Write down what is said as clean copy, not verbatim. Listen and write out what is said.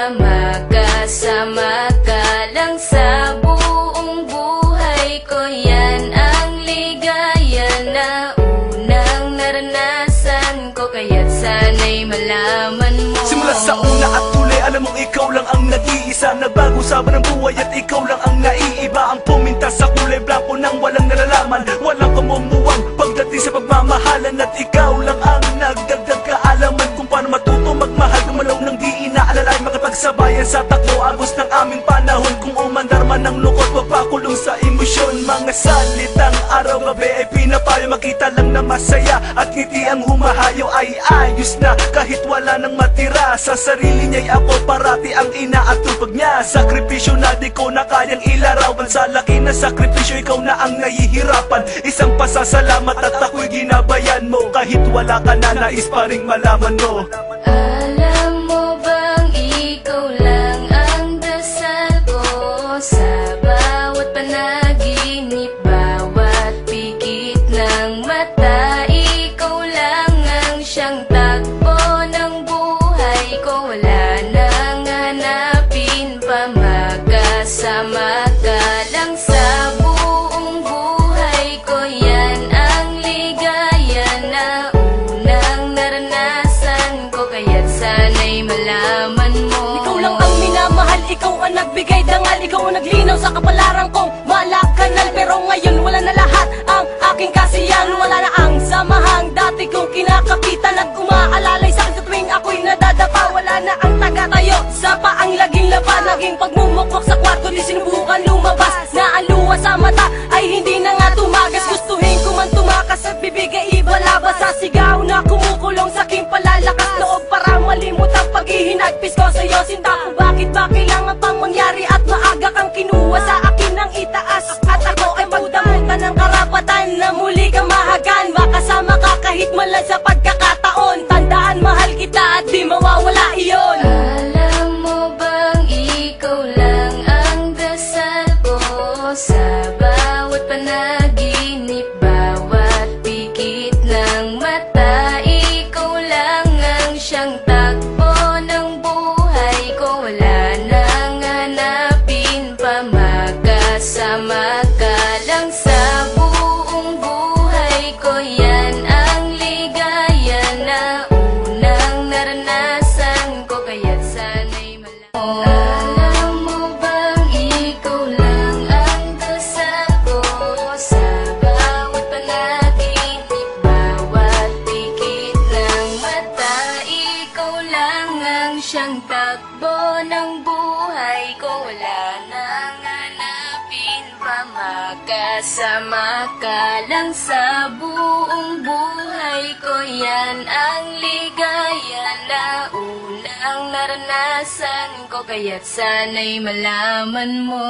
pa, makasama ka lang sa buong buhay ko. Yan ang ligaya na unang naranasan ko, kaya't sana'y malaman mo. Simula sa una at tuloy, alam mong ikaw lang ang nag-iisa. Nagbago sabang ng buhay at ikaw lang ang naiiba. Ang puminta sa kulay blanco nang walang nalalaman, walang kamumuwang pagdating sa pagmamahalan. At ikaw lang ang nagdagdag kaalaman kung paano matuto magmahal ng malaw ng di inaalalay. Makipagsabayan sa takbo, agos ng aming panahon. Kung umandar man ng lungkot, wag pakulong sa emosyon. Mga salitang araw-gabi ay pinapayo, makita lang na masaya at ngiti ang humahayo. Ay ayos na kahit wala nang matira, sa sarili niya'y ako parati ang inaatupag niya. Sakripisyo na di ko na kayang ilarawan, sa laki na sakripisyo ikaw na ang nahihirapan. Isang pasasalamat at ako'y ginabayan mo, kahit wala ka na nais pa ring malaman mo. Alam mo bang ikaw lang ang dasal ko sa bawat panaginip, bawat pikit ng mata. Ikaw lang ang siyang takbo ng buhay ko, wala nang hanapin pa, makasama ka lang sa buong buhay ko. Yan ang ligaya na unang naranasan ko, kaya't sana'y malaman mo. Ikaw lang ang minamahal, ikaw ang nagbigay dangal, ikaw ang naglinaw sa kapalaran kong malakanal. Pero ngayon wala na lahat ang aking kasiyahan, wala na ang samahang dati kong kinakapitan at umaalalay sa akin sa tuwing ako'y nadadapa. Wala na ang taga-tayo sa paang laging laban, naging pagmumukwak sa kwarto di sinubukan lumabas, na ang luha sa mata ay hindi na nga tumagas. Gustuhin ko man tumakas at bibig ay ibalabas, sa sigaw na kumukulong sa aking palalakas loob para malimut ang paghihinagpis ko sa'yo. Sinta ko bakit ba kailangan pang mangyari at maaga kang kinuha sa akin ng itaas, at ako ay magdamutan ng karapatan na muli kang mahagan. Makasama ka kahit malan sa pagkakataon, tandaan mahal kita at di mawawala iyon. Alam mo bang ikaw lang ang dasal ko sa bawat panaginip, bawat pikit ng mata. Ikaw lang ang siyang takbo ng buhay ko, wala nang hanapin pa, makasama ka lang sa buong buhay ko. Yan ang ligaya na unang naranasan ko, kaya't sana'y malaman mo. Alam mo bang ikaw lang ang dasal ko sa bawat panaginip, bawat pikit ng mata. Ikaw lang ang siyang takbo ng buhay ko, wala nang hanapin pa, makasama ka lang sa buong buhay ko. Yan ang ligaya na unang naranasan ko, kaya't sana'y malaman mo.